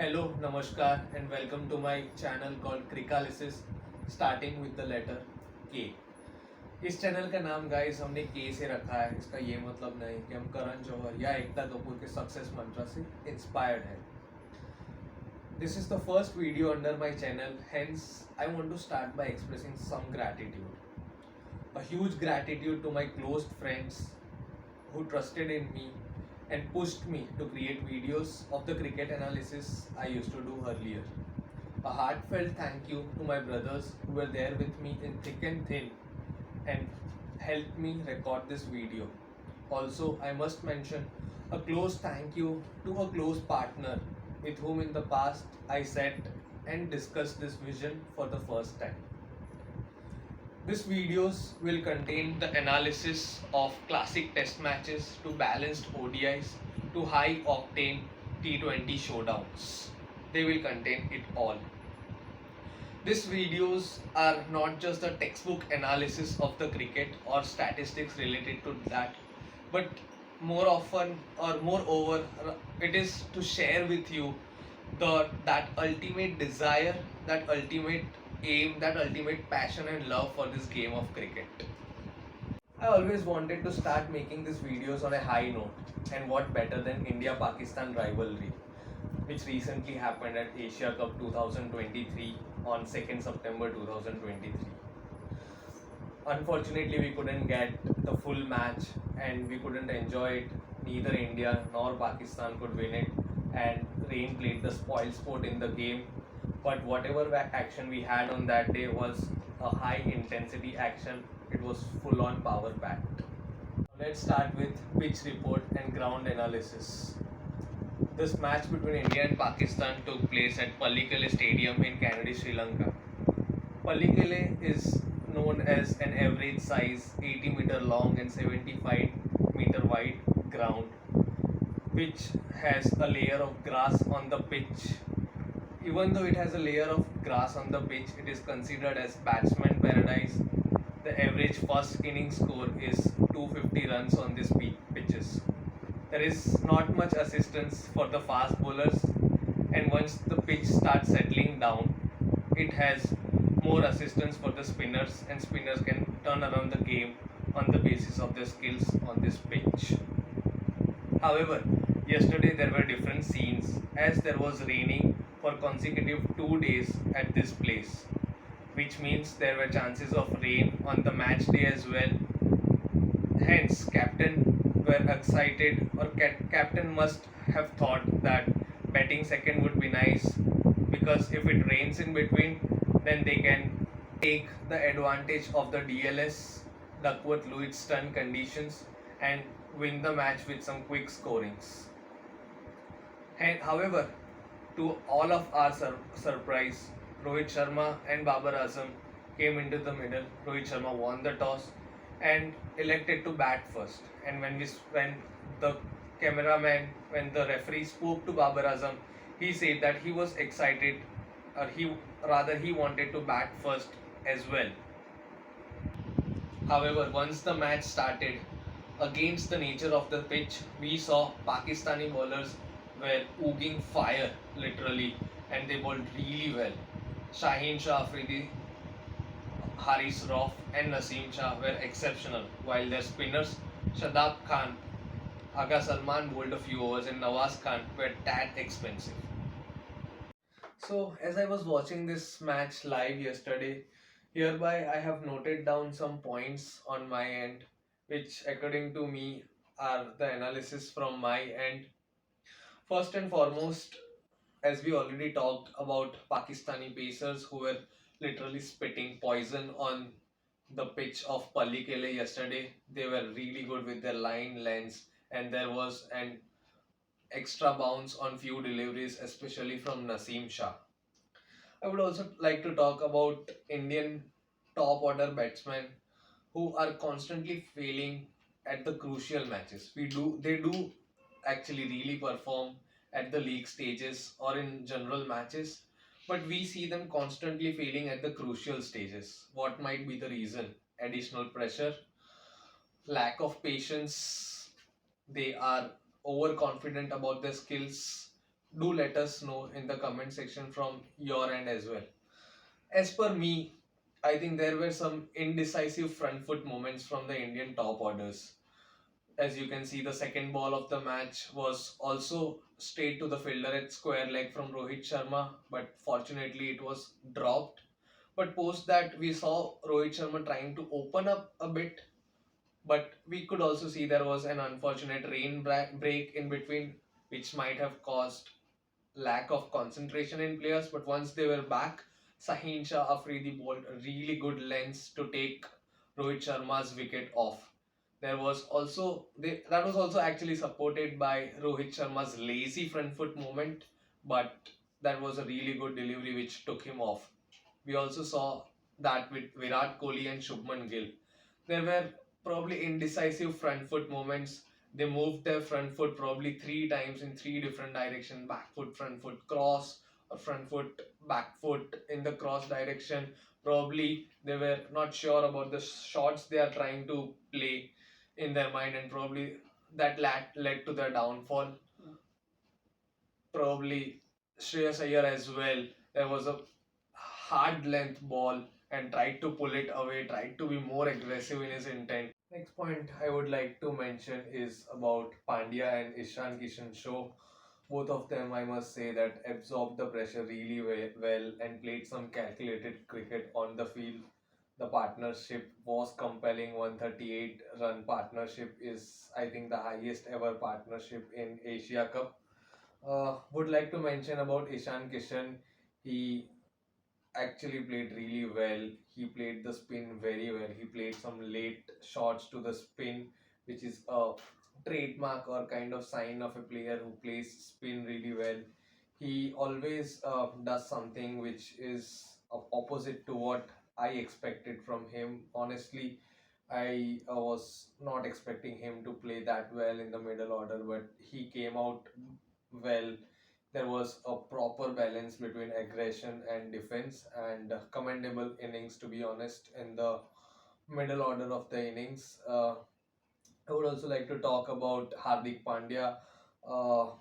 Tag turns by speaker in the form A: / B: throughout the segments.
A: Hello, Namaskar, and welcome to my channel called Cricalalysis, starting with the letter K. इस channel का नाम guys हमने के से रखा है. इसका ये मतलब नहीं कि हम करण जौहर या एकता कपूर के सक्सेस मंत्र से इंस्पायर्ड है. This is the first video under my channel, hence I want to start by expressing some gratitude. A huge gratitude to my close friends who trusted in me and pushed me to create videos of the cricket analysis I used to do earlier. A heartfelt thank you to my brothers who were there with me in thick and thin and helped me record this video. Also, I must mention a close thank you to a close partner with whom in the past I sat and discussed this vision for the first time. These videos will contain the analysis of classic test matches to balanced ODIs to high octane T20 showdowns. They will contain it all. These videos are not just the textbook analysis of the cricket or statistics related to that, but more often or moreover, it is to share with you that ultimate desire, that ultimate aim, that ultimate passion and love for this game of cricket. I always wanted to start making these videos on a high note, and what better than India-Pakistan rivalry, which recently happened at Asia Cup 2023 on 2nd September 2023. Unfortunately, we couldn't get the full match and we couldn't enjoy it. Neither India nor Pakistan could win it, and rain played the spoil sport in the game. But whatever action we had on that day was a high intensity action. It was full on power packed. Let's start with pitch report and ground analysis. This match between India and Pakistan took place at Pallikele Stadium in Kandy, Sri Lanka. Pallikele is known as an average size 80-meter long and 75-meter wide ground, which has a layer of grass on the pitch. Even though it has a layer of grass on the pitch, it is considered as batsman paradise. The average first inning score is 250 runs on these pitches. There is not much assistance for the fast bowlers, and once the pitch starts settling down, it has more assistance for the spinners, and spinners can turn around the game on the basis of their skills on this pitch. However, yesterday there were different scenes as there was raining for consecutive 2 days at this place, which means there were chances of rain on the match day as well. Hence, captain were excited, or captain must have thought that batting second would be nice, because if it rains in between, then they can take the advantage of the DLS, Duckworth-Lewis stun conditions, and win the match with some quick scorings. And however, to all of our surprise, Rohit Sharma and Babar Azam came into the middle. Rohit Sharma won the toss and elected to bat first. And when the when the referee spoke to Babar Azam, he said that he was excited, or he wanted to bat first as well. However, once the match started, against the nature of the pitch, we saw Pakistani bowlers were ooging fire literally, and they bowled really well. Shaheen Shah Afridi, Haris Rauf and Naseem Shah were exceptional, while their spinners Shadab Khan, Aga Salman bowled a few overs, and Nawaz Khan were tad expensive. So, as I was watching this match live yesterday, hereby I have noted down some points on my end, which according to me are the analysis from my end. First and foremost, as we already talked about Pakistani pacers who were literally spitting poison on the pitch of Pallikele yesterday. They were really good with their line lengths, and there was an extra bounce on few deliveries, especially from Naseem Shah. I would also like to talk about Indian top order batsmen who are constantly failing at the crucial matches. They do actually really perform at the league stages or in general matches, but we see them constantly failing at the crucial stages. What might be the reason? Additional pressure, lack of patience, they are overconfident about their skills, do let us know in the comment section from your end as well. As per me, I think there were some indecisive front foot moments from the Indian top orders. As you can see, the second ball of the match was also straight to the fielder at square leg from Rohit Sharma, but fortunately it was dropped. But post that, we saw Rohit Sharma trying to open up a bit, but we could also see there was an unfortunate rain break in between, which might have caused lack of concentration in players. But once they were back, Sahin Shah Afridi bowled a really good lengths to take Rohit Sharma's wicket off. That was also actually supported by Rohit Sharma's lazy front foot movement, but that was a really good delivery which took him off. We also saw that with Virat Kohli and Shubman Gill. There were probably indecisive front foot movements. They moved their front foot probably three times in three different directions: back foot, front foot, cross, or front foot, back foot in the cross direction. Probably they were not sure about the shots they are trying to play in their mind, and probably that led to their downfall. Probably Shreyas Iyer as well. There was a hard length ball and tried to pull it away, tried to be more aggressive in his intent. Next point I would like to mention is about Pandya and Ishan Kishan show. Both of them, I must say, that absorbed the pressure really well and played some calculated cricket on the field. The partnership was compelling. 138 run partnership is, I think, the highest ever partnership in Asia Cup. Would like to mention about Ishan Kishan. He actually played really well. He played the spin very well. He played some late shots to the spin, which is a trademark or kind of sign of a player who plays spin really well. He always does something which is opposite to what I expected from him. Honestly, I was not expecting him to play that well in the middle order, but he came out well. There was a proper balance between aggression and defense, and commendable innings, to be honest, in the middle order of the innings. I would also like to talk about Hardik Pandya. Uh,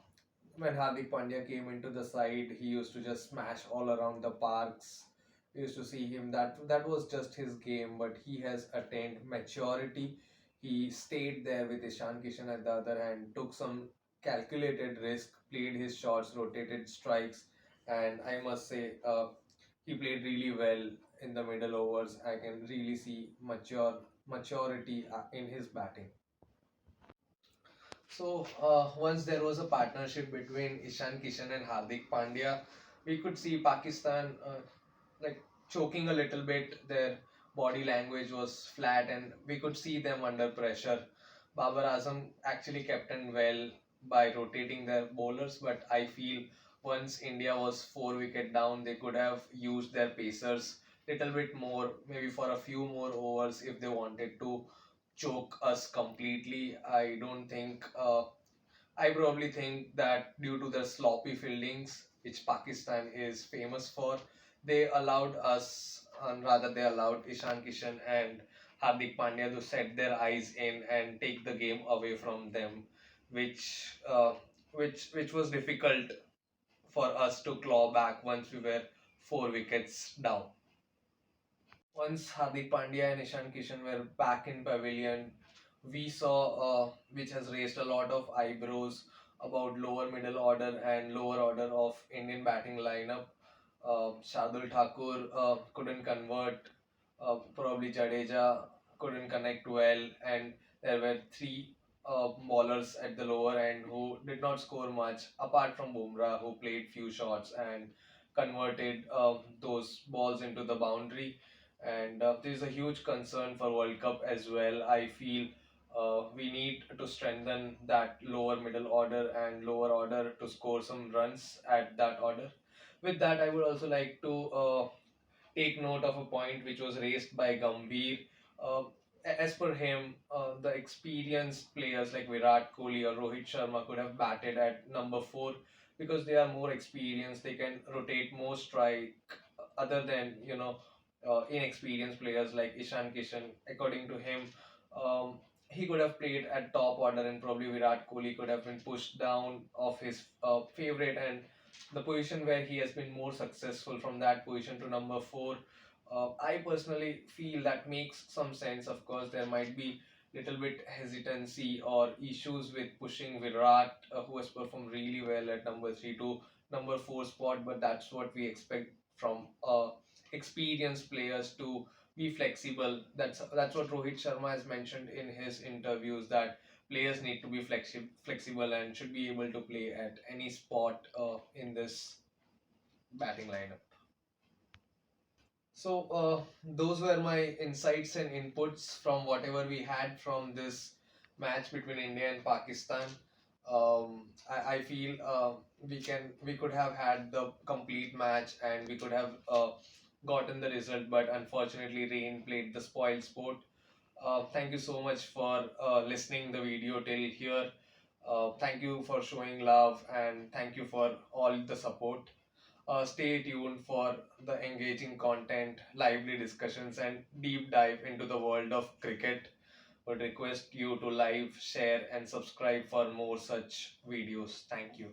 A: when Hardik Pandya came into the side, he used to just smash all around the parks. We used to see him, that was just his game, but he has attained maturity. He stayed there with Ishan Kishan at the other hand, took some calculated risk, played his shots, rotated strikes, and I must say, he played really well in the middle overs. I can really see maturity in his batting. So once there was a partnership between Ishan Kishan and Hardik Pandya, we could see Pakistan like choking a little bit. Their body language was flat, and we could see them under pressure. Babar Azam actually captained well by rotating their bowlers, but I feel once India was 4 wicket down, they could have used their pacers little bit more, maybe for a few more overs if they wanted to choke us completely. I probably think that due to their sloppy fieldings, which Pakistan is famous for, they allowed us, rather they allowed Ishan Kishan and Hardik Pandya to set their eyes in and take the game away from them, which uh, which was difficult for us to claw back once we were 4 wickets down. Once Hardik Pandya and Ishan Kishan were back in pavilion, we saw which has raised a lot of eyebrows about lower middle order and lower order of Indian batting lineup. Shardul Thakur couldn't convert, probably Jadeja couldn't connect well, and there were three bowlers at the lower end who did not score much, apart from Bumrah, who played few shots and converted those balls into the boundary. And there's a huge concern for World Cup as well. I feel we need to strengthen that lower middle order and lower order to score some runs at that order. With that, I would also like to take note of a point which was raised by Gambhir. Uh, as per him, the experienced players like Virat Kohli or Rohit Sharma could have batted at number 4 because they are more experienced. They can rotate more strike other than inexperienced players like Ishan Kishan. According to him, um, he could have played at top order, and probably Virat Kohli could have been pushed down of his favorite and the position where he has been more successful, from that position to number four. I personally feel that makes some sense. Of course, there might be little bit hesitancy or issues with pushing Virat, who has performed really well at number three, to number four spot, but that's what we expect from experienced players, to be flexible. That's what Rohit Sharma has mentioned in his interviews, that players need to be flexible and should be able to play at any spot in this batting lineup. So those were my insights and inputs from whatever we had from this match between India and Pakistan. I feel we could have had the complete match and we could have gotten the result, but unfortunately rain played the spoil sport. Thank you so much for listening the video till here. Thank you for showing love and thank you for all the support. Stay tuned for the engaging content, lively discussions, and deep dive into the world of cricket. Would request you to like, share, and subscribe for more such videos. Thank you.